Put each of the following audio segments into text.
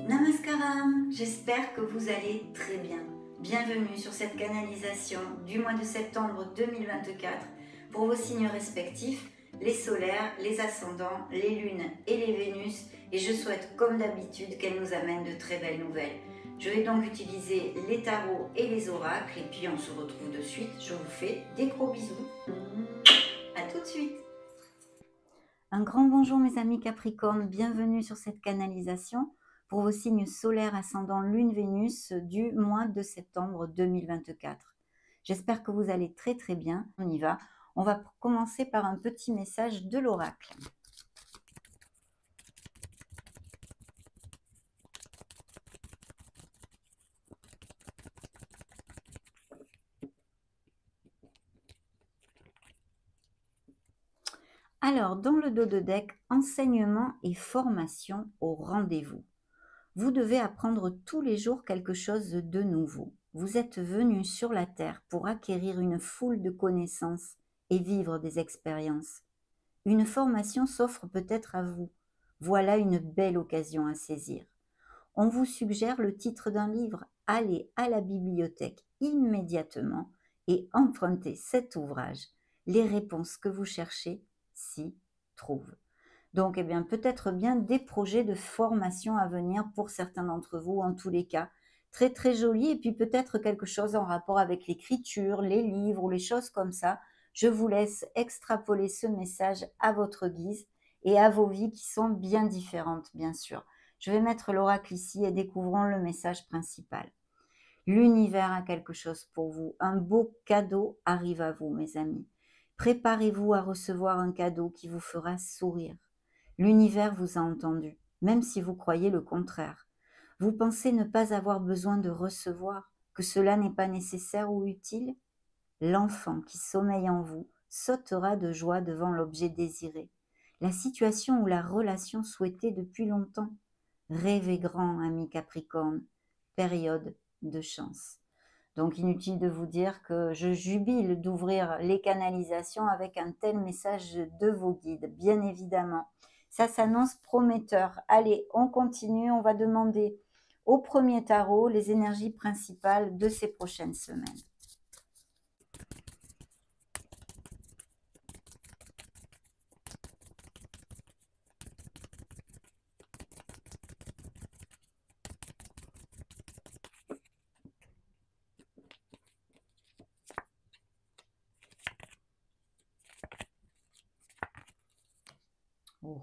Namaskaram, j'espère que vous allez très bien. Bienvenue sur cette canalisation du mois de septembre 2024 pour vos signes respectifs, les solaires, les ascendants, les lunes et les Vénus, et je souhaite comme d'habitude qu'elles nous amènent de très belles nouvelles. Je vais donc utiliser les tarots et les oracles et puis on se retrouve de suite. Je vous fais des gros bisous. À tout de suite. Un grand bonjour mes amis Capricorne, bienvenue sur cette canalisation pour vos signes solaires ascendant Lune Vénus du mois de septembre 2024. J'espère que vous allez très très bien. On y va. On va commencer par un petit message de l'oracle. Alors, dans le dos de deck, enseignement et formation au rendez-vous. Vous devez apprendre tous les jours quelque chose de nouveau. Vous êtes venu sur la Terre pour acquérir une foule de connaissances et vivre des expériences. Une formation s'offre peut-être à vous. Voilà une belle occasion à saisir. On vous suggère le titre d'un livre. Allez à la bibliothèque immédiatement et empruntez cet ouvrage. Les réponses que vous cherchez s'y trouvent. Donc, eh bien, peut-être bien des projets de formation à venir pour certains d'entre vous, en tous les cas. Très, très joli. Et puis, peut-être quelque chose en rapport avec l'écriture, les livres ou les choses comme ça. Je vous laisse extrapoler ce message à votre guise et à vos vies qui sont bien différentes, bien sûr. Je vais mettre l'oracle ici et découvrons le message principal. L'univers a quelque chose pour vous. Un beau cadeau arrive à vous, mes amis. Préparez-vous à recevoir un cadeau qui vous fera sourire. L'univers vous a entendu, même si vous croyez le contraire. Vous pensez ne pas avoir besoin de recevoir, que cela n'est pas nécessaire ou utile? L'enfant qui sommeille en vous sautera de joie devant l'objet désiré, la situation ou la relation souhaitée depuis longtemps. Rêvez grand, ami Capricorne, période de chance. Donc inutile de vous dire que je jubile d'ouvrir les canalisations avec un tel message de vos guides, bien évidemment. Ça s'annonce prometteur. Allez, on continue, on va demander au premier tarot les énergies principales de ces prochaines semaines.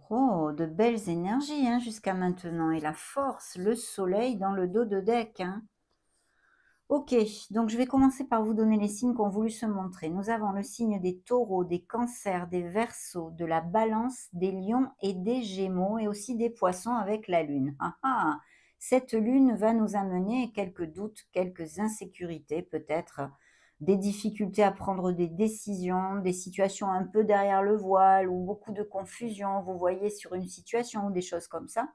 Oh, de belles énergies hein, jusqu'à maintenant. Et la force, le soleil dans le dos de deck. Hein. Ok, donc je vais commencer par vous donner les signes qui ont voulu se montrer. Nous avons le signe des taureaux, des cancers, des verseaux, de la balance, des lions et des gémeaux, et aussi des poissons avec la lune. Ah, ah, cette lune va nous amener quelques doutes, quelques insécurités peut-être, des difficultés à prendre des décisions, des situations un peu derrière le voile ou beaucoup de confusion, vous voyez, sur une situation ou des choses comme ça.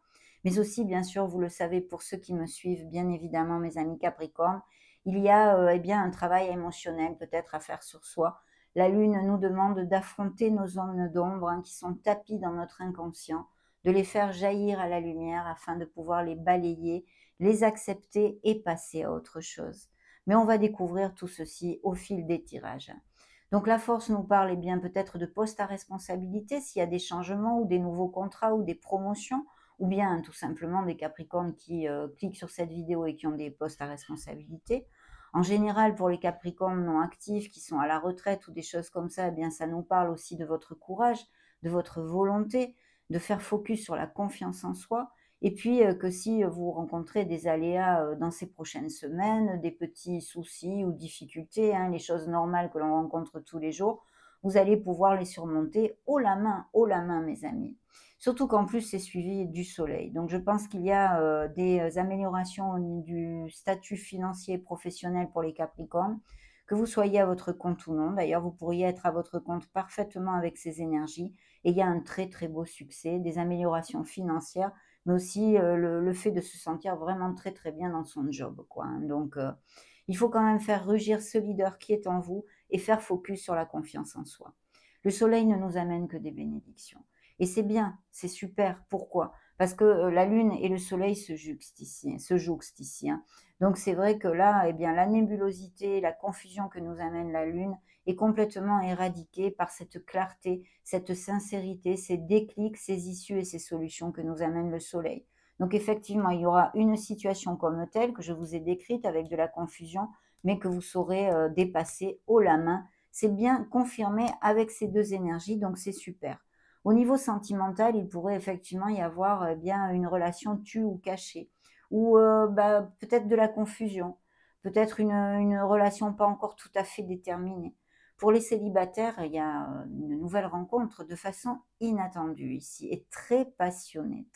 Mais aussi, bien sûr, vous le savez, pour ceux qui me suivent, bien évidemment, mes amis Capricorne, il y a eh bien, un travail émotionnel peut-être à faire sur soi. La Lune nous demande d'affronter nos zones d'ombre hein, qui sont tapis dans notre inconscient, de les faire jaillir à la lumière afin de pouvoir les balayer, les accepter et passer à autre chose. Mais on va découvrir tout ceci au fil des tirages. Donc la force nous parle eh bien peut-être de postes à responsabilité s'il y a des changements ou des nouveaux contrats ou des promotions, ou bien tout simplement des Capricornes qui cliquent sur cette vidéo et qui ont des postes à responsabilité. En général, pour les Capricornes non actifs qui sont à la retraite ou des choses comme ça, eh bien ça nous parle aussi de votre courage, de votre volonté, de faire focus sur la confiance en soi. Et puis que si vous rencontrez des aléas dans ces prochaines semaines, des petits soucis ou difficultés, hein, les choses normales que l'on rencontre tous les jours, vous allez pouvoir les surmonter haut la main, mes amis. Surtout qu'en plus, c'est suivi du soleil. Donc, je pense qu'il y a des améliorations du statut financier et professionnel pour les Capricornes, que vous soyez à votre compte ou non. D'ailleurs, vous pourriez être à votre compte parfaitement avec ces énergies. Et il y a un très, très beau succès, des améliorations financières, mais aussi le fait de se sentir vraiment très, très bien dans son job, quoi. Hein. Donc, il faut quand même faire rugir ce leader qui est en vous et faire focus sur la confiance en soi. Le soleil ne nous amène que des bénédictions. Et c'est bien, c'est super. Pourquoi? Parce que la Lune et le Soleil se jouxtent ici, hein. Donc c'est vrai que là, eh bien, la nébulosité, la confusion que nous amène la Lune est complètement éradiquée par cette clarté, cette sincérité, ces déclics, ces issues et ces solutions que nous amène le Soleil. Donc effectivement, il y aura une situation comme telle que je vous ai décrite avec de la confusion, mais que vous saurez dépasser haut la main. C'est bien confirmé avec ces deux énergies, donc c'est super. Au niveau sentimental, il pourrait effectivement y avoir bien une relation tue ou cachée, ou peut-être de la confusion, peut-être une relation pas encore tout à fait déterminée. Pour les célibataires, il y a une nouvelle rencontre de façon inattendue ici et très passionnée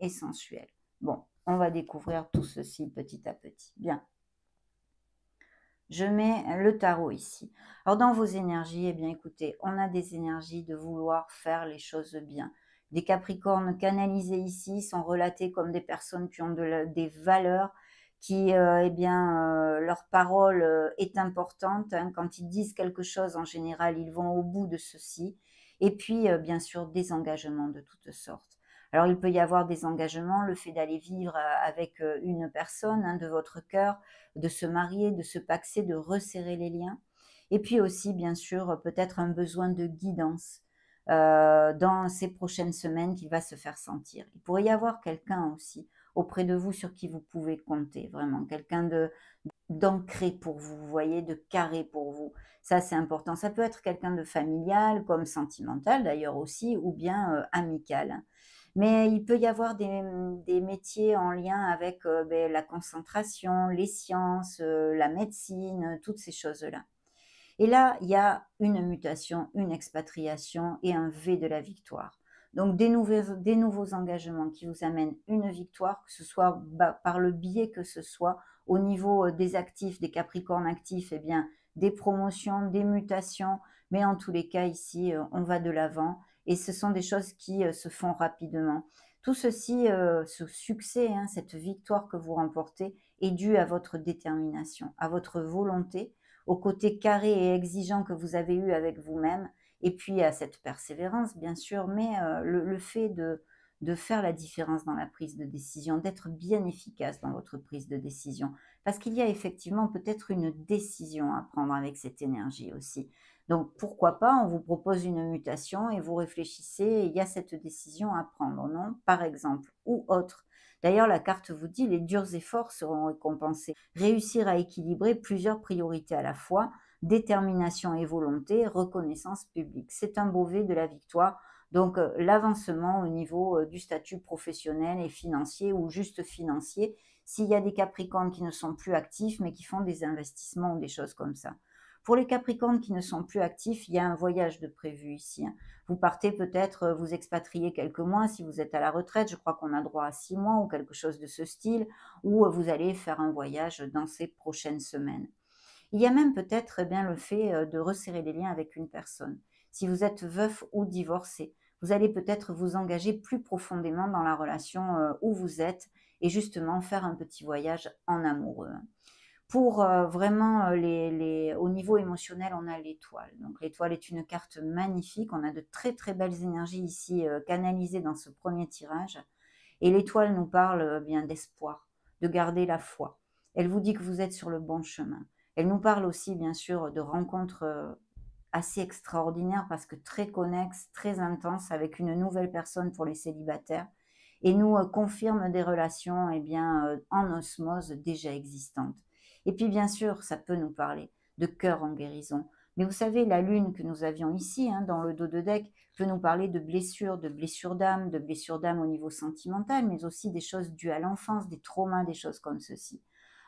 et sensuelle. Bon, on va découvrir tout ceci petit à petit. Bien. Je mets le tarot ici. Alors dans vos énergies, eh bien écoutez, on a des énergies de vouloir faire les choses bien. Des Capricornes canalisés ici sont relatés comme des personnes qui ont des valeurs, qui, eh bien, leur parole est importante, hein. Quand ils disent quelque chose, en général, ils vont au bout de ceci. Et puis, bien sûr, des engagements de toutes sortes. Alors, il peut y avoir des engagements, le fait d'aller vivre avec une personne, hein, de votre cœur, de se marier, de se paxer, de resserrer les liens. Et puis aussi, bien sûr, peut-être un besoin de guidance dans ces prochaines semaines qui va se faire sentir. Il pourrait y avoir quelqu'un aussi auprès de vous sur qui vous pouvez compter, vraiment, quelqu'un d'ancré pour vous, vous voyez, de carré pour vous. Ça, c'est important. Ça peut être quelqu'un de familial, comme sentimental d'ailleurs aussi, ou bien amical. Mais il peut y avoir des métiers en lien avec la concentration, les sciences, la médecine, toutes ces choses-là. Et là, il y a une mutation, une expatriation et un V de la victoire. Donc des nouveaux engagements qui vous amènent une victoire, que ce soit par le biais que ce soit, au niveau des actifs, des Capricornes actifs, eh bien, des promotions, des mutations, mais en tous les cas ici, on va de l'avant et ce sont des choses qui se font rapidement. Tout ceci, ce succès, hein, cette victoire que vous remportez est due à votre détermination, à votre volonté, au côté carré et exigeant que vous avez eu avec vous-même, et puis à cette persévérance, bien sûr, mais le fait de faire la différence dans la prise de décision, d'être bien efficace dans votre prise de décision. Parce qu'il y a effectivement peut-être une décision à prendre avec cette énergie aussi. Donc pourquoi pas, on vous propose une mutation et vous réfléchissez, et il y a cette décision à prendre, non? Par exemple, ou autre. D'ailleurs, la carte vous dit les durs efforts seront récompensés. Réussir à équilibrer plusieurs priorités à la fois, détermination et volonté, reconnaissance publique. C'est un brevet de la victoire. Donc, l'avancement au niveau du statut professionnel et financier ou juste financier, s'il y a des Capricornes qui ne sont plus actifs mais qui font des investissements ou des choses comme ça. Pour les Capricornes qui ne sont plus actifs, il y a un voyage de prévu ici, hein. Vous partez peut-être, vous expatriez quelques mois si vous êtes à la retraite, je crois qu'on a droit à 6 mois ou quelque chose de ce style, ou vous allez faire un voyage dans ces prochaines semaines. Il y a même peut-être eh bien, le fait de resserrer les liens avec une personne. Si vous êtes veuf ou divorcé, vous allez peut-être vous engager plus profondément dans la relation où vous êtes et justement faire un petit voyage en amoureux. Pour vraiment au niveau émotionnel, on a l'étoile. Donc l'étoile est une carte magnifique. On a de très très belles énergies ici canalisées dans ce premier tirage. Et l'étoile nous parle bien d'espoir, de garder la foi. Elle vous dit que vous êtes sur le bon chemin. Elle nous parle aussi bien sûr de rencontres assez extraordinaires parce que très connexes, très intenses avec une nouvelle personne pour les célibataires et nous confirme des relations eh bien, en osmose déjà existantes. Et puis bien sûr, ça peut nous parler de cœur en guérison. Mais vous savez, la lune que nous avions ici, hein, dans le dos de deck, peut nous parler de blessures de blessures d'âme au niveau sentimental, mais aussi des choses dues à l'enfance, des traumas, des choses comme ceci.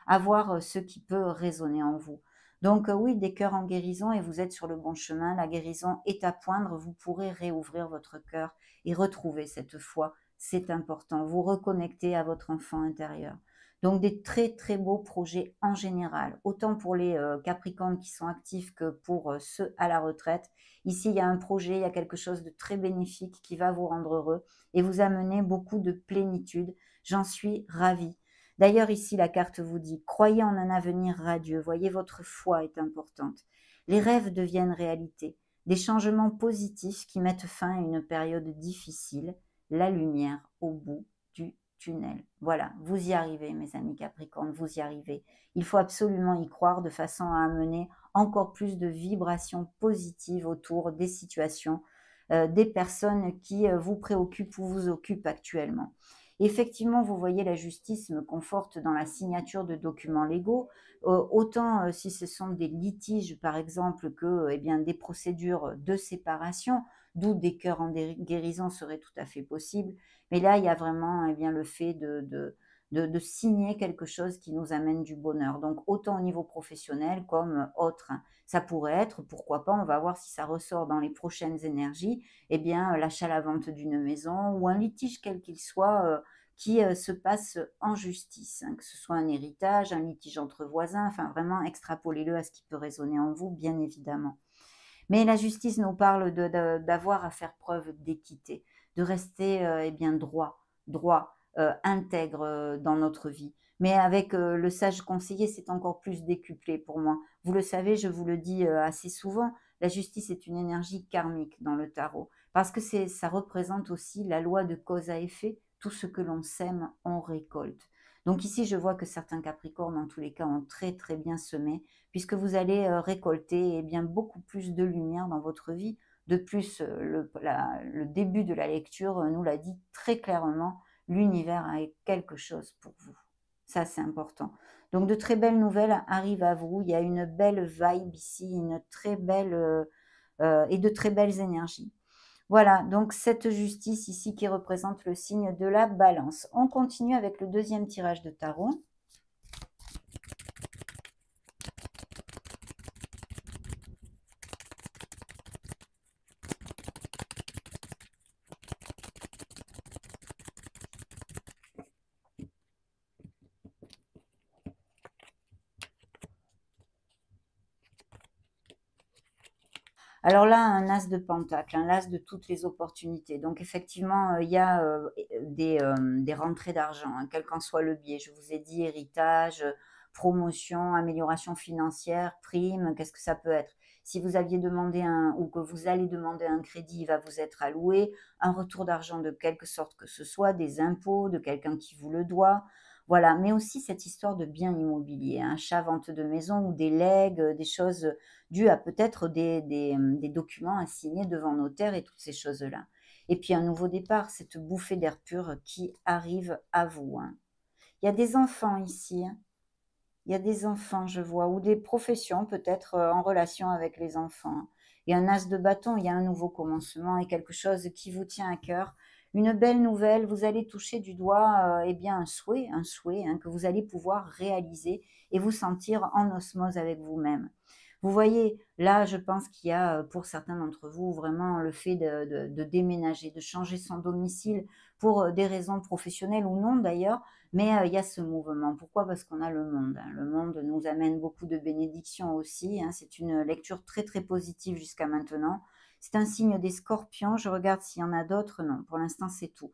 À voir ce qui peut résonner en vous. Donc oui, des cœurs en guérison et vous êtes sur le bon chemin. La guérison est à poindre. Vous pourrez réouvrir votre cœur et retrouver cette foi. C'est important. Vous reconnecter à votre enfant intérieur. Donc des très très beaux projets en général, autant pour les Capricornes qui sont actifs que pour ceux à la retraite. Ici, il y a un projet, il y a quelque chose de très bénéfique qui va vous rendre heureux et vous amener beaucoup de plénitude. J'en suis ravie. D'ailleurs, ici, la carte vous dit, croyez en un avenir radieux. Voyez, votre foi est importante. Les rêves deviennent réalité. des changements positifs qui mettent fin à une période difficile, la lumière au bout du tunnel. Voilà, vous y arrivez mes amis Capricorne, vous y arrivez. Il faut absolument y croire de façon à amener encore plus de vibrations positives autour des situations, des personnes qui vous préoccupent ou vous occupent actuellement. Effectivement, vous voyez, la justice me conforte dans la signature de documents légaux, autant si ce sont des litiges, par exemple, que eh bien, des procédures de séparation, d'où des cœurs en guérison serait tout à fait possible. Mais là, il y a vraiment eh bien, le fait de signer quelque chose qui nous amène du bonheur. Donc, autant au niveau professionnel comme autre, hein. Ça pourrait être, pourquoi pas, on va voir si ça ressort dans les prochaines énergies, eh bien, l'achat-la-vente d'une maison ou un litige quel qu'il soit qui se passe en justice, hein, que ce soit un héritage, un litige entre voisins, enfin vraiment extrapolez-le à ce qui peut résonner en vous, bien évidemment. Mais la justice nous parle d'avoir à faire preuve d'équité, de rester eh bien droit, intègre dans notre vie. Mais avec le sage conseiller, c'est encore plus décuplé pour moi. Vous le savez, je vous le dis assez souvent, la justice est une énergie karmique dans le tarot, parce que ça représente aussi la loi de cause à effet. Tout ce que l'on sème, on récolte. Donc ici, je vois que certains Capricornes, en tous les cas, ont très très bien semé, puisque vous allez récolter eh bien, beaucoup plus de lumière dans votre vie. De plus, le début de la lecture nous l'a dit très clairement, l'univers a quelque chose pour vous. Ça, c'est important. Donc, de très belles nouvelles arrivent à vous. Il y a une belle vibe ici, une très belle et de très belles énergies. Voilà, donc cette justice ici qui représente le signe de la balance. On continue avec le deuxième tirage de tarot. Alors là, un as de pentacle, un as de toutes les opportunités. Donc effectivement, il y a des rentrées d'argent, hein, quel qu'en soit le biais. Je vous ai dit héritage, promotion, amélioration financière, prime, qu'est-ce que ça peut être? Si vous aviez demandé ou que vous allez demander un crédit, il va vous être alloué, un retour d'argent de quelque sorte que ce soit, des impôts, de quelqu'un qui vous le doit. Voilà, mais aussi cette histoire de biens immobiliers, un achat, vente de maison ou des legs, des choses dû à peut-être des documents à signer devant notaire et toutes ces choses-là. Et puis un nouveau départ, cette bouffée d'air pur qui arrive à vous, hein. Il y a des enfants ici, hein. Il y a des enfants, je vois, ou des professions peut-être en relation avec les enfants. Il y a un as de bâton, il y a un nouveau commencement et quelque chose qui vous tient à cœur. Une belle nouvelle, vous allez toucher du doigt eh bien un souhait hein, que vous allez pouvoir réaliser et vous sentir en osmose avec vous-même. Vous voyez, là, je pense qu'il y a pour certains d'entre vous vraiment le fait de déménager, de changer son domicile pour des raisons professionnelles ou non d'ailleurs, mais il y a ce mouvement. Pourquoi? Parce qu'on a le monde, hein. Le monde nous amène beaucoup de bénédictions aussi, hein. C'est une lecture très, très positive jusqu'à maintenant. C'est un signe des scorpions. Je regarde s'il y en a d'autres. Non, pour l'instant, c'est tout.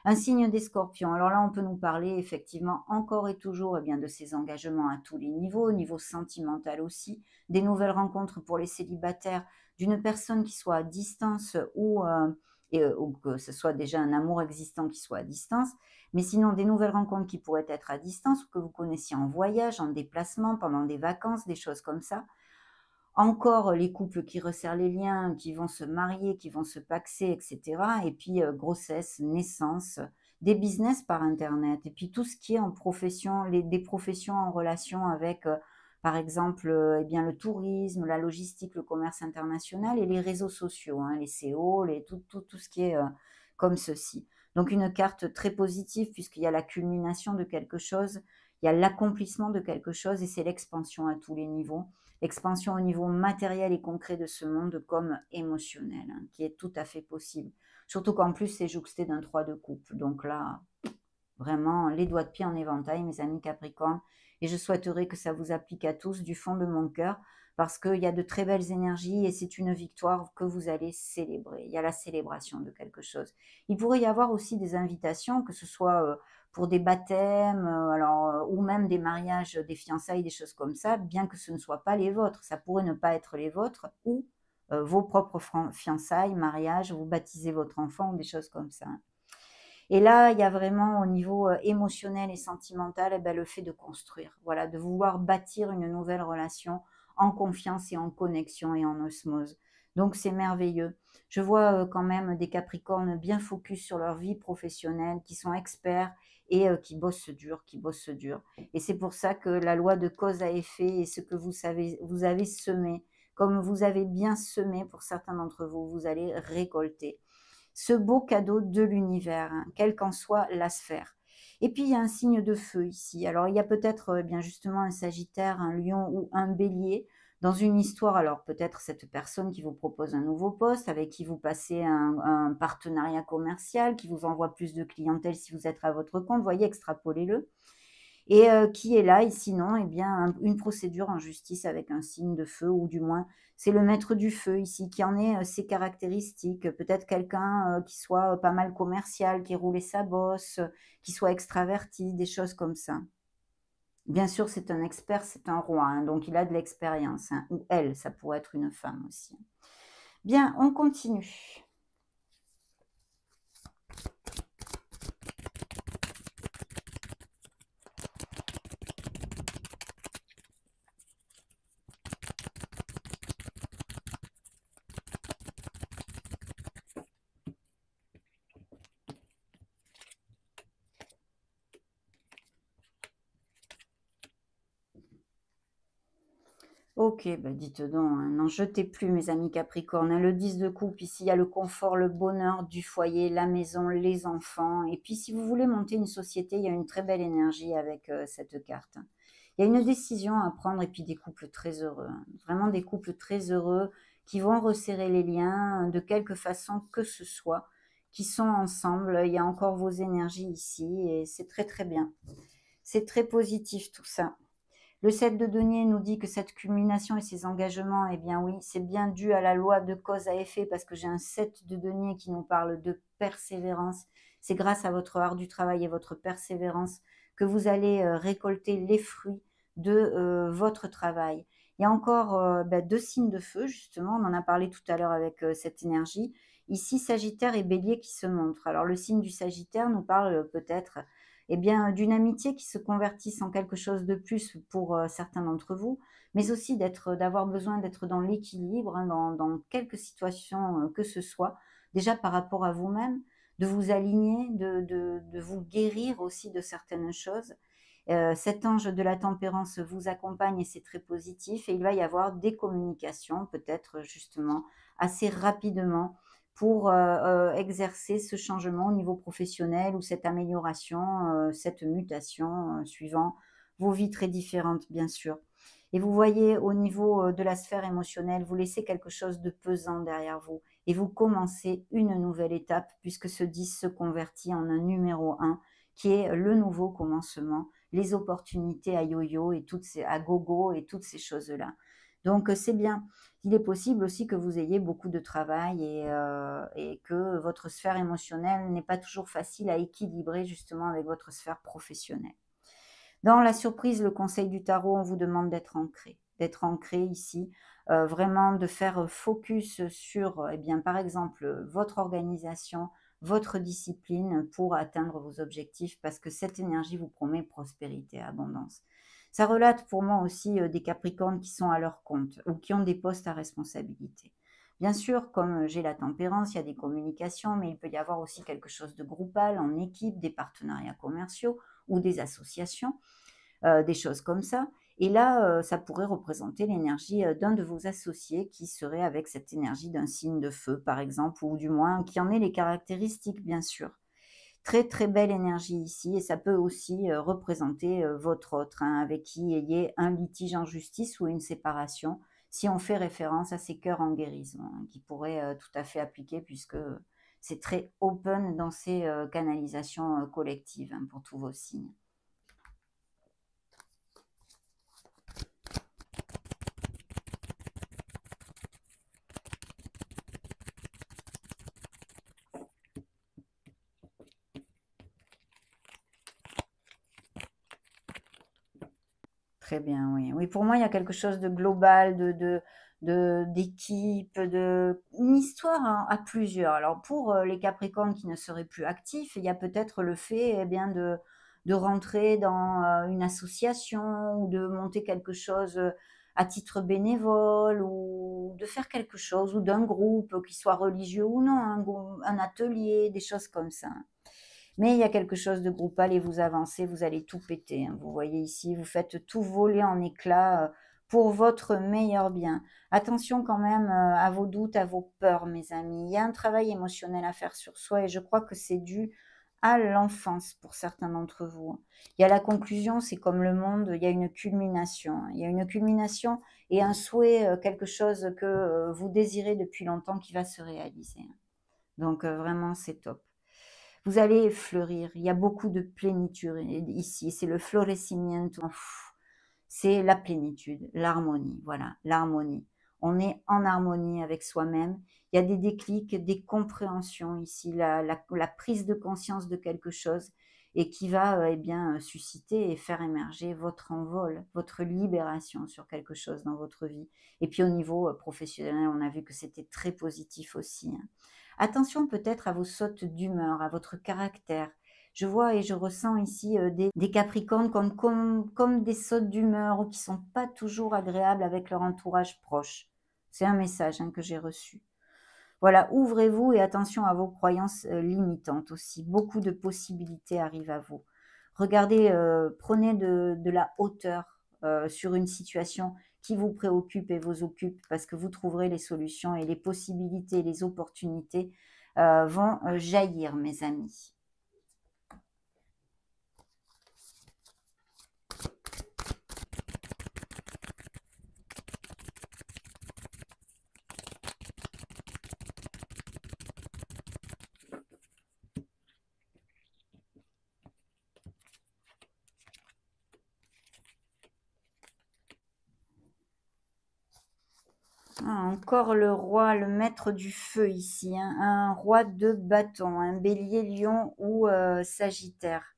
Un signe des scorpions. Alors là, on peut nous parler effectivement encore et toujours eh bien, de ces engagements à tous les niveaux, au niveau sentimental aussi, des nouvelles rencontres pour les célibataires, d'une personne qui soit à distance ou que ce soit déjà un amour existant qui soit à distance, mais sinon des nouvelles rencontres qui pourraient être à distance ou que vous connaissiez en voyage, en déplacement, pendant des vacances, des choses comme ça. Encore les couples qui resserrent les liens, qui vont se marier, qui vont se paxer, et cetera. Et puis, grossesse, naissance, des business par internet et puis tout ce qui est en profession, des professions en relation avec, par exemple, eh bien, le tourisme, la logistique, le commerce international et les réseaux sociaux, hein, les SEO, tout ce qui est, comme ceci. Donc une carte très positive puisqu'il y a la culmination de quelque chose, il y a l'accomplissement de quelque chose et c'est l'expansion à tous les niveaux. Expansion au niveau matériel et concret de ce monde comme émotionnel, hein, qui est tout à fait possible. Surtout qu'en plus, c'est jouxté d'un 3 de coupe. Donc là, vraiment, les doigts de pied en éventail, mes amis Capricorne. Et je souhaiterais que ça vous applique à tous du fond de mon cœur, parce qu'il y a de très belles énergies et c'est une victoire que vous allez célébrer. Il y a la célébration de quelque chose. Il pourrait y avoir aussi des invitations, que ce soit pour des baptêmes, ou même des mariages, des fiançailles, des choses comme ça, bien que ce ne soit pas les vôtres. Ça pourrait ne pas être les vôtres, ou vos propres fiançailles, mariage, vous baptisez votre enfant ou des choses comme ça. Et là, il y a vraiment au niveau émotionnel et sentimental, eh ben, le fait de construire, voilà, de vouloir bâtir une nouvelle relation en confiance et en connexion et en osmose. Donc c'est merveilleux. Je vois quand même des Capricornes bien focus sur leur vie professionnelle, qui sont experts et qui bossent dur, qui bossent dur. Et c'est pour ça que la loi de cause à effet et ce que vous savez, vous avez semé, comme vous avez bien semé pour certains d'entre vous, vous allez récolter ce beau cadeau de l'univers, hein, quelle qu'en soit la sphère. Et puis il y a un signe de feu ici. Alors il y a peut-être bien justement un Sagittaire, un Lion ou un Bélier dans une histoire. Alors peut-être cette personne qui vous propose un nouveau poste, avec qui vous passez un partenariat commercial, qui vous envoie plus de clientèle si vous êtes à votre compte. Vous voyez, extrapolez-le. Et qui est là et sinon, eh bien, une procédure en justice avec un signe de feu ou du moins, c'est le maître du feu ici qui en est, ses caractéristiques. Peut-être quelqu'un, qui soit, pas mal commercial, qui roulait sa bosse, qui soit extraverti, des choses comme ça. Bien sûr, c'est un expert, c'est un roi, hein, donc il a de l'expérience, hein, ou elle, ça pourrait être une femme aussi. Bien, on continue. OK, bah, dites donc, hein, n'en jetez plus mes amis Capricorne, hein. Le 10 de coupe, ici, il y a le confort, le bonheur du foyer, la maison, les enfants et puis si vous voulez monter une société, il y a une très belle énergie avec, cette carte, hein. Il y a une décision à prendre et puis des couples très heureux, hein. Vraiment des couples très heureux qui vont resserrer les liens, de quelque façon que ce soit, qui sont ensemble. Il y a encore vos énergies ici et c'est très, très bien. C'est très positif tout ça. Le 7 de denier nous dit que cette culmination et ces engagements, eh bien oui, c'est bien dû à la loi de cause à effet parce que j'ai un 7 de denier qui nous parle de persévérance. C'est grâce à votre art du travail et votre persévérance que vous allez récolter les fruits de votre travail. Il y a encore deux signes de feu, justement, on en a parlé tout à l'heure avec cette énergie. Ici, Sagittaire et Bélier qui se montrent. Alors le signe du Sagittaire nous parle peut-être eh bien, d'une amitié qui se convertisse en quelque chose de plus pour certains d'entre vous, mais aussi d'avoir besoin d'être dans l'équilibre, hein, dans quelques situations que ce soit, déjà par rapport à vous-même, de vous aligner, de vous guérir aussi de certaines choses. Cet ange de la tempérance vous accompagne et c'est très positif et il va y avoir des communications peut-être justement assez rapidement pour exercer ce changement au niveau professionnel ou cette amélioration, cette mutation suivant vos vies très différentes, bien sûr. Et vous voyez au niveau de la sphère émotionnelle, vous laissez quelque chose de pesant derrière vous et vous commencez une nouvelle étape puisque ce 10 se convertit en un numéro 1 qui est le nouveau commencement, les opportunités à yo-yo et à gogo et toutes ces choses-là. Donc c'est bien. Il est possible aussi que vous ayez beaucoup de travail et que votre sphère émotionnelle n'est pas toujours facile à équilibrer justement avec votre sphère professionnelle. Dans la surprise, le conseil du tarot, on vous demande d'être ancré ici, vraiment de faire focus sur, eh bien, par exemple, votre organisation, votre discipline pour atteindre vos objectifs parce que cette énergie vous promet prospérité, abondance. Ça relate pour moi aussi des Capricornes qui sont à leur compte ou qui ont des postes à responsabilité. Bien sûr, comme j'ai la tempérance, il y a des communications, mais il peut y avoir aussi quelque chose de groupal, en équipe, des partenariats commerciaux ou des associations, des choses comme ça. Et là, ça pourrait représenter l'énergie d'un de vos associés qui serait avec cette énergie d'un signe de feu, par exemple, ou du moins qui en ait les caractéristiques, bien sûr. Très, très belle énergie ici et ça peut aussi représenter votre autre, hein, avec qui il y ait un litige en justice ou une séparation, si on fait référence à ces cœurs en guérison, hein, qui pourraient tout à fait appliquer puisque c'est très open dans ces canalisations collectives, hein, pour tous vos signes. Très bien, oui. Oui, pour moi, il y a quelque chose de global, d'équipe, une histoire à plusieurs. Alors pour les Capricornes qui ne seraient plus actifs, il y a peut-être le fait eh bien, de rentrer dans une association ou de monter quelque chose à titre bénévole ou de faire quelque chose ou d'un groupe qui soit religieux ou non, un atelier, des choses comme ça. Mais il y a quelque chose de groupal et vous avancez, vous allez tout péter, hein. Vous voyez ici, vous faites tout voler en éclats pour votre meilleur bien. Attention quand même à vos doutes, à vos peurs, mes amis. Il y a un travail émotionnel à faire sur soi et je crois que c'est dû à l'enfance pour certains d'entre vous. Il y a la conclusion, c'est comme le monde, il y a une culmination. Il y a une culmination et un souhait, quelque chose que vous désirez depuis longtemps qui va se réaliser. Donc vraiment, c'est top. Vous allez fleurir. Il y a beaucoup de plénitude ici. C'est le florecimiento. C'est la plénitude, l'harmonie. Voilà, l'harmonie. On est en harmonie avec soi-même. Il y a des déclics, des compréhensions ici, la prise de conscience de quelque chose et qui va eh bien, susciter et faire émerger votre envol, votre libération sur quelque chose dans votre vie. Et puis au niveau professionnel, on a vu que c'était très positif aussi, hein. Attention peut-être à vos sautes d'humeur, à votre caractère. Je vois et je ressens ici des Capricornes comme des sautes d'humeur ou qui sont pas toujours agréables avec leur entourage proche. C'est un message hein, que j'ai reçu. Voilà, ouvrez-vous et attention à vos croyances limitantes aussi. Beaucoup de possibilités arrivent à vous. Regardez, prenez de la hauteur sur une situation qui vous préoccupe et vous occupe parce que vous trouverez les solutions et les possibilités, les opportunités vont jaillir, mes amis. Ah, encore le roi, le maître du feu ici, hein, un roi de bâton, un bélier, lion ou sagittaire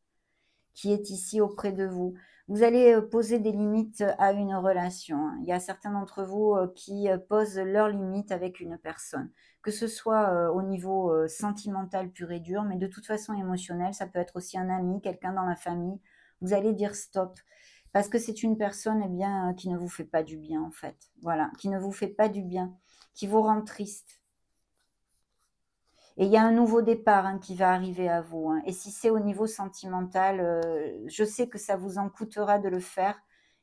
qui est ici auprès de vous. Vous allez poser des limites à une relation, hein. Il y a certains d'entre vous qui posent leurs limites avec une personne, que ce soit au niveau sentimental pur et dur, mais de toute façon émotionnel, ça peut être aussi un ami, quelqu'un dans la famille. Vous allez dire stop. Parce que c'est une personne eh bien, qui ne vous fait pas du bien en fait. Voilà, qui ne vous fait pas du bien, qui vous rend triste. Et il y a un nouveau départ hein, qui va arriver à vous, hein. Et si c'est au niveau sentimental, je sais que ça vous en coûtera de le faire,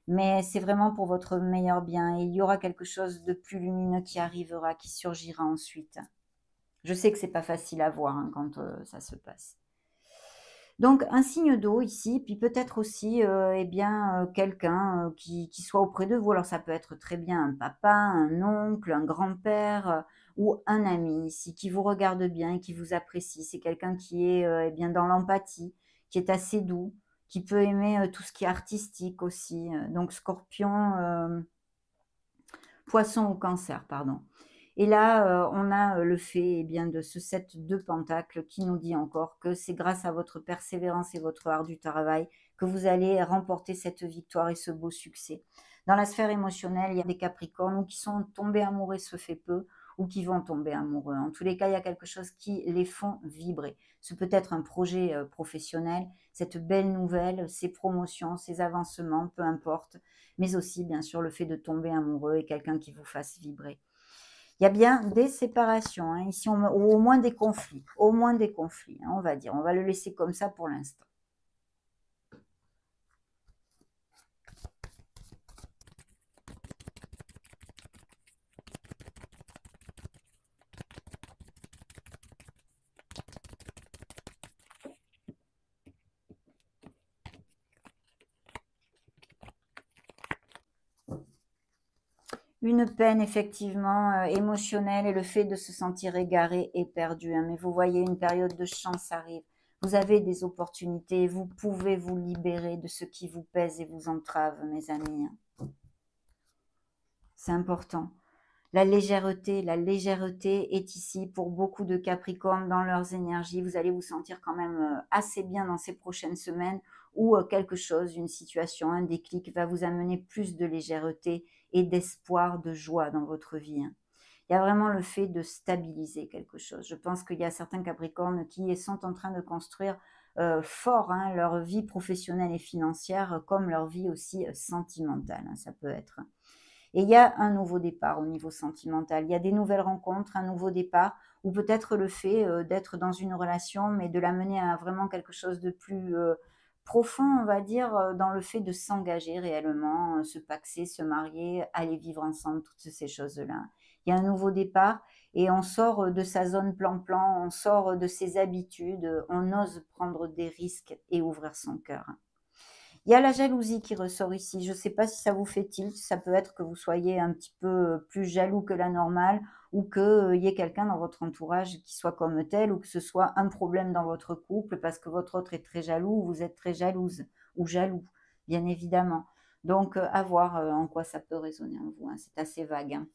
mais c'est vraiment pour votre meilleur bien. Et il y aura quelque chose de plus lumineux qui arrivera, qui surgira ensuite. Je sais que c'est pas facile à voir hein, quand ça se passe. Donc un signe d'eau ici, puis peut-être aussi, eh bien, quelqu'un, qui soit auprès de vous. Alors ça peut être très bien un papa, un oncle, un grand-père, ou un ami ici qui vous regarde bien et qui vous apprécie. C'est quelqu'un qui est, eh bien, dans l'empathie, qui est assez doux, qui peut aimer, tout ce qui est artistique aussi, donc Scorpion, Poisson ou Cancer, pardon. Et là, on a le fait eh bien, de ce 7 de Pentacles qui nous dit encore que c'est grâce à votre persévérance et votre ardu travail que vous allez remporter cette victoire et ce beau succès. Dans la sphère émotionnelle, il y a des Capricornes ou qui sont tombés amoureux ce fait peu ou qui vont tomber amoureux. En tous les cas, il y a quelque chose qui les font vibrer. Ce peut être un projet professionnel, cette belle nouvelle, ces promotions, ces avancements, peu importe, mais aussi bien sûr le fait de tomber amoureux et quelqu'un qui vous fasse vibrer. Il y a bien des séparations, hein, ici, ou au moins des conflits, hein, on va dire. On va le laisser comme ça pour l'instant. Une peine effectivement émotionnelle et le fait de se sentir égaré et perdu, hein. Mais vous voyez, une période de chance arrive. Vous avez des opportunités, vous pouvez vous libérer de ce qui vous pèse et vous entrave, mes amis, hein. C'est important. La légèreté est ici pour beaucoup de Capricornes dans leurs énergies. Vous allez vous sentir quand même assez bien dans ces prochaines semaines où quelque chose, une situation, un déclic va vous amener plus de légèreté et d'espoir, de joie dans votre vie, hein. Il y a vraiment le fait de stabiliser quelque chose. Je pense qu'il y a certains Capricornes qui sont en train de construire fort, hein, leur vie professionnelle et financière, comme leur vie aussi sentimentale, hein, ça peut être. Et il y a un nouveau départ au niveau sentimental. Il y a des nouvelles rencontres, un nouveau départ, ou peut-être le fait d'être dans une relation, mais de la mener à vraiment quelque chose de plus profond, on va dire, dans le fait de s'engager réellement, se paxer, se marier, aller vivre ensemble, toutes ces choses-là. Il y a un nouveau départ et on sort de sa zone plan-plan, on sort de ses habitudes, on ose prendre des risques et ouvrir son cœur. Il y a la jalousie qui ressort ici. Je ne sais pas si ça vous fait tilt. Ça peut être que vous soyez un petit peu plus jaloux que la normale ou qu'il y ait quelqu'un dans votre entourage qui soit comme tel ou que ce soit un problème dans votre couple parce que votre autre est très jaloux ou vous êtes très jalouse ou jaloux, bien évidemment. Donc, à voir en quoi ça peut résonner en vous, hein. C'est assez vague, hein.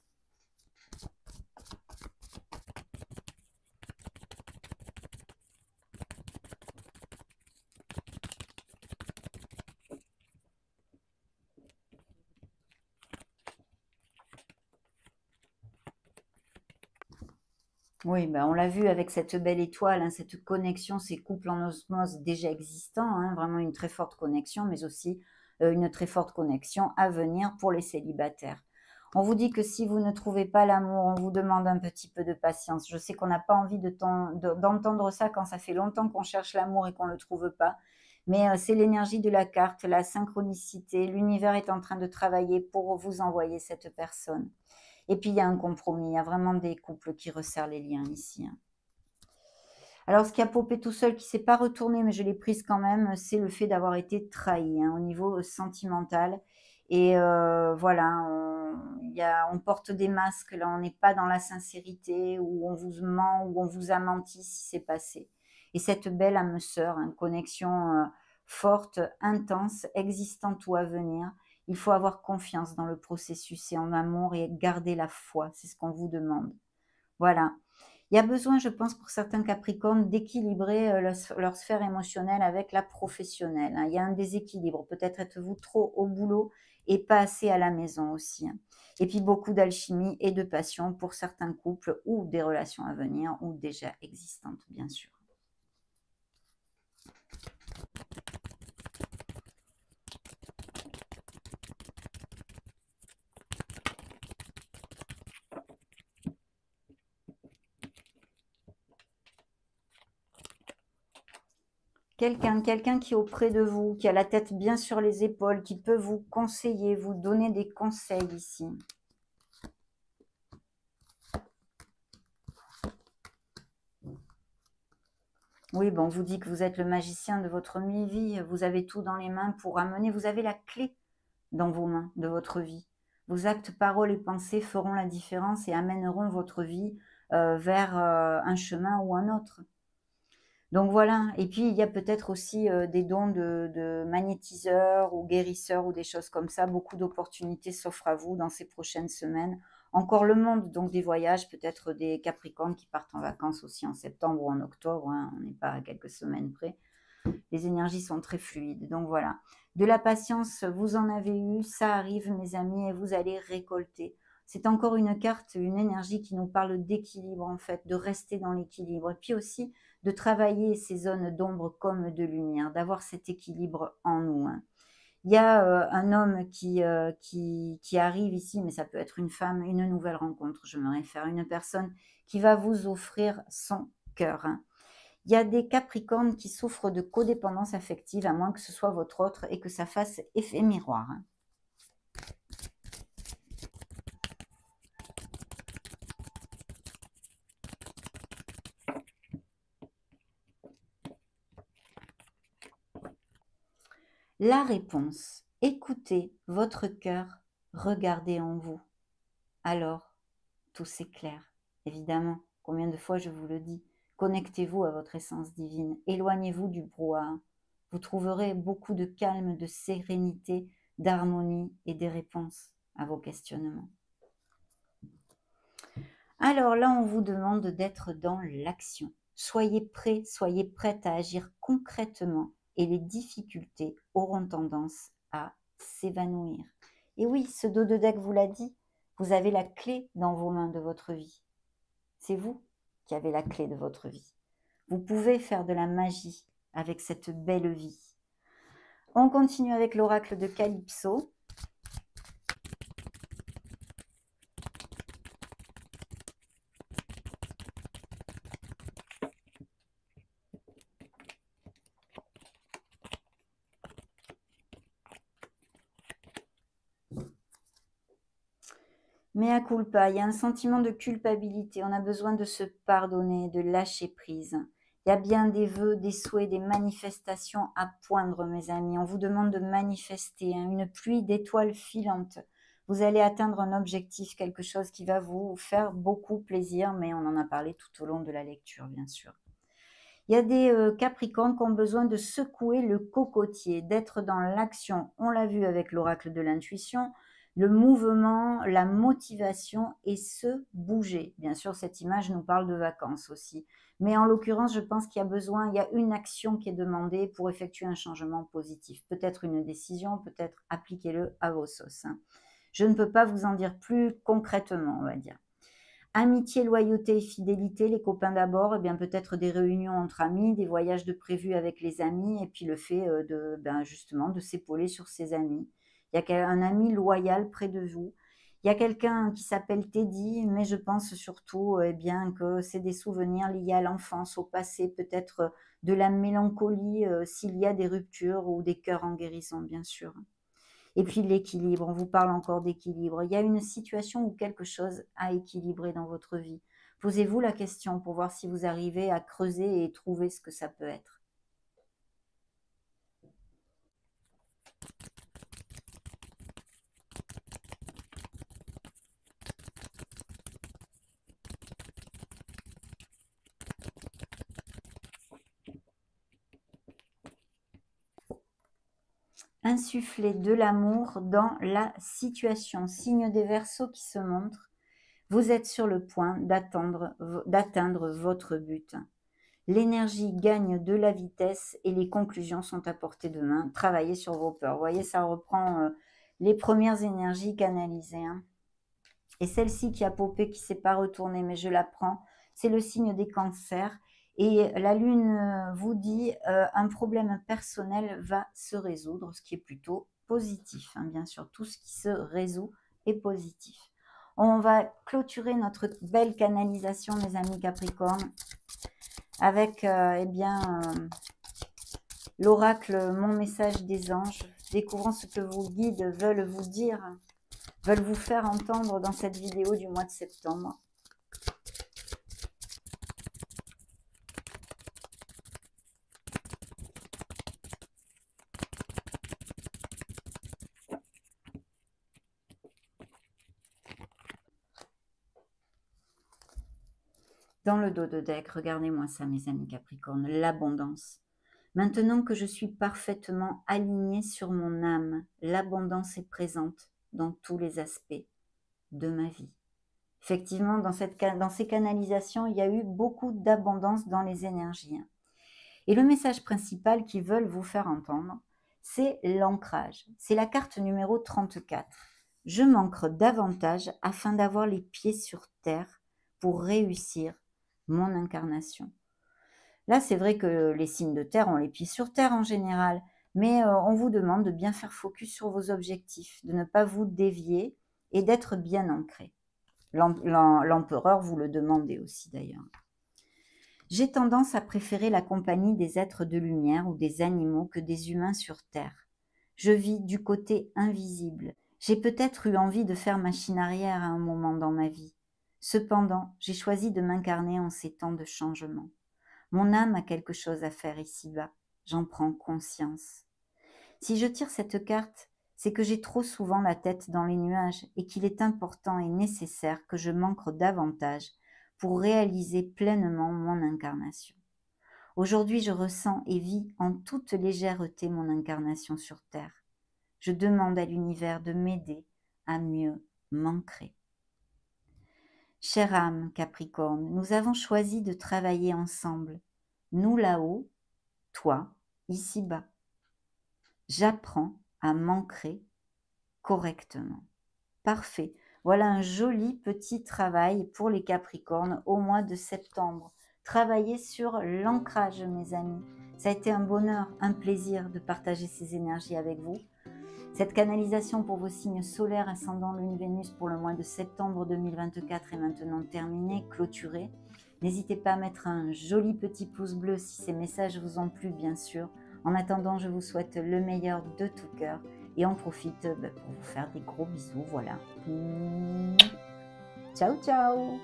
Oui, ben, on l'a vu avec cette belle étoile, hein, cette connexion, ces couples en osmose déjà existants, hein, vraiment une très forte connexion, mais aussi une très forte connexion à venir pour les célibataires. On vous dit que si vous ne trouvez pas l'amour, on vous demande un petit peu de patience. Je sais qu'on n'a pas envie d'entendre ça quand ça fait longtemps qu'on cherche l'amour et qu'on ne le trouve pas, mais c'est l'énergie de la carte, la synchronicité. L'univers est en train de travailler pour vous envoyer cette personne. Et puis, il y a un compromis. Il y a vraiment des couples qui resserrent les liens ici, hein. Alors, ce qui a popé tout seul, qui ne s'est pas retourné, mais je l'ai prise quand même, c'est le fait d'avoir été trahi, hein, au niveau sentimental. Et voilà, on porte des masques, là, on n'est pas dans la sincérité, où on vous ment, où on vous a menti si c'est passé. Et cette belle âme sœur, hein, connexion forte, intense, existante ou à venir, il faut avoir confiance dans le processus et en amour et garder la foi, c'est ce qu'on vous demande. Voilà. Il y a besoin, je pense, pour certains Capricornes, d'équilibrer leur sphère émotionnelle avec la professionnelle, hein. Il y a un déséquilibre. Peut-être êtes-vous trop au boulot et pas assez à la maison aussi, hein. Et puis beaucoup d'alchimie et de passion pour certains couples ou des relations à venir ou déjà existantes, bien sûr. Quelqu'un qui est auprès de vous, qui a la tête bien sur les épaules, qui peut vous conseiller, vous donner des conseils ici. Oui, bon, on vous dit que vous êtes le magicien de votre vie, vous avez tout dans les mains pour amener, vous avez la clé dans vos mains de votre vie. Vos actes, paroles et pensées feront la différence et amèneront votre vie vers un chemin ou un autre. Donc voilà, et puis il y a peut-être aussi des dons de magnétiseurs ou guérisseurs ou des choses comme ça. Beaucoup d'opportunités s'offrent à vous dans ces prochaines semaines. Encore le monde, donc des voyages, peut-être des Capricornes qui partent en vacances aussi en septembre ou en octobre, hein, on n'est pas à quelques semaines près. Les énergies sont très fluides, donc voilà. De la patience, vous en avez eu, ça arrive mes amis, et vous allez récolter. C'est encore une carte, une énergie qui nous parle d'équilibre en fait, de rester dans l'équilibre. Et puis aussi de travailler ces zones d'ombre comme de lumière, d'avoir cet équilibre en nous, hein. Il y a un homme qui arrive ici, mais ça peut être une femme, une nouvelle rencontre, je me réfère, une personne qui va vous offrir son cœur, hein. Il y a des Capricornes qui souffrent de codépendance affective, à moins que ce soit votre autre et que ça fasse effet miroir, hein. La réponse, écoutez votre cœur, regardez en vous. Alors, tout s'éclaire. Évidemment, combien de fois je vous le dis, connectez-vous à votre essence divine, éloignez-vous du brouhaha. Vous trouverez beaucoup de calme, de sérénité, d'harmonie et des réponses à vos questionnements. Alors là, on vous demande d'être dans l'action. Soyez prêts, soyez prête à agir concrètement et les difficultés auront tendance à s'évanouir. Et oui, ce dos de deck vous l'a dit, vous avez la clé dans vos mains de votre vie. C'est vous qui avez la clé de votre vie. Vous pouvez faire de la magie avec cette belle vie. On continue avec l'oracle de Calypso. Mea culpa, il y a un sentiment de culpabilité, on a besoin de se pardonner, de lâcher prise. Il y a bien des vœux, des souhaits, des manifestations à poindre, mes amis. On vous demande de manifester, hein, une pluie d'étoiles filantes. Vous allez atteindre un objectif, quelque chose qui va vous faire beaucoup plaisir, mais on en a parlé tout au long de la lecture, bien sûr. Il y a des Capricornes qui ont besoin de secouer le cocotier, d'être dans l'action. On l'a vu avec l'oracle de l'intuition, le mouvement, la motivation et se bouger. Bien sûr, cette image nous parle de vacances aussi. Mais en l'occurrence, je pense qu'il y a besoin, il y a une action qui est demandée pour effectuer un changement positif. Peut-être une décision, peut-être appliquez-le à vos sauces. Je ne peux pas vous en dire plus concrètement, on va dire. Amitié, loyauté et fidélité, les copains d'abord, et bien peut-être des réunions entre amis, des voyages de prévus avec les amis, et puis le fait justement de s'épauler sur ses amis. Il y a un ami loyal près de vous. Il y a quelqu'un qui s'appelle Teddy, mais je pense surtout bien que c'est des souvenirs liés à l'enfance, au passé, peut-être de la mélancolie s'il y a des ruptures ou des cœurs en guérison, bien sûr. Et puis l'équilibre, on vous parle encore d'équilibre. Il y a une situation ou quelque chose à équilibrer dans votre vie. Posez-vous la question pour voir si vous arrivez à creuser et trouver ce que ça peut être. Insuffler de l'amour dans la situation. Signe des Verseaux qui se montre. Vous êtes sur le point d'atteindre votre but. L'énergie gagne de la vitesse et les conclusions sont à portée de main. Travaillez sur vos peurs. Vous voyez, ça reprend les premières énergies canalisées. Hein. Et celle-ci qui a popé, qui ne s'est pas retournée, mais je la prends, c'est le signe des cancers. Et la lune vous dit un problème personnel va se résoudre, ce qui est plutôt positif. Hein, bien sûr, tout ce qui se résout est positif. On va clôturer notre belle canalisation, mes amis Capricorne, avec l'oracle Mon message des anges, découvrant ce que vos guides veulent vous dire, veulent vous faire entendre dans cette vidéo du mois de septembre. Dans le dos de deck, regardez-moi ça, mes amis Capricorne, l'abondance. Maintenant que je suis parfaitement alignée sur mon âme, l'abondance est présente dans tous les aspects de ma vie. Effectivement, dans ces canalisations, il y a eu beaucoup d'abondance dans les énergies. Et le message principal qu'ils veulent vous faire entendre, c'est l'ancrage. C'est la carte numéro 34. Je m'ancre davantage afin d'avoir les pieds sur terre pour réussir mon incarnation. Là, c'est vrai que les signes de terre ont les pieds sur terre en général, mais on vous demande de bien faire focus sur vos objectifs, de ne pas vous dévier et d'être bien ancré. L'empereur vous le demandait aussi d'ailleurs. J'ai tendance à préférer la compagnie des êtres de lumière ou des animaux que des humains sur Terre. Je vis du côté invisible. J'ai peut-être eu envie de faire machine arrière à un moment dans ma vie. Cependant, j'ai choisi de m'incarner en ces temps de changement. Mon âme a quelque chose à faire ici-bas. J'en prends conscience. Si je tire cette carte, c'est que j'ai trop souvent la tête dans les nuages et qu'il est important et nécessaire que je m'ancre davantage pour réaliser pleinement mon incarnation. Aujourd'hui, je ressens et vis en toute légèreté mon incarnation sur Terre. Je demande à l'univers de m'aider à mieux m'ancrer. Chère âme Capricorne, nous avons choisi de travailler ensemble, nous là-haut, toi ici-bas. J'apprends à m'ancrer correctement. Parfait. Voilà un joli petit travail pour les Capricornes au mois de septembre. Travaillez sur l'ancrage, mes amis. Ça a été un bonheur, un plaisir de partager ces énergies avec vous. Cette canalisation pour vos signes solaires, ascendant Lune, Vénus pour le mois de septembre 2024 est maintenant terminée, clôturée. N'hésitez pas à mettre un joli petit pouce bleu si ces messages vous ont plu, bien sûr. En attendant, je vous souhaite le meilleur de tout cœur et on profite pour vous faire des gros bisous. Voilà. Ciao, ciao!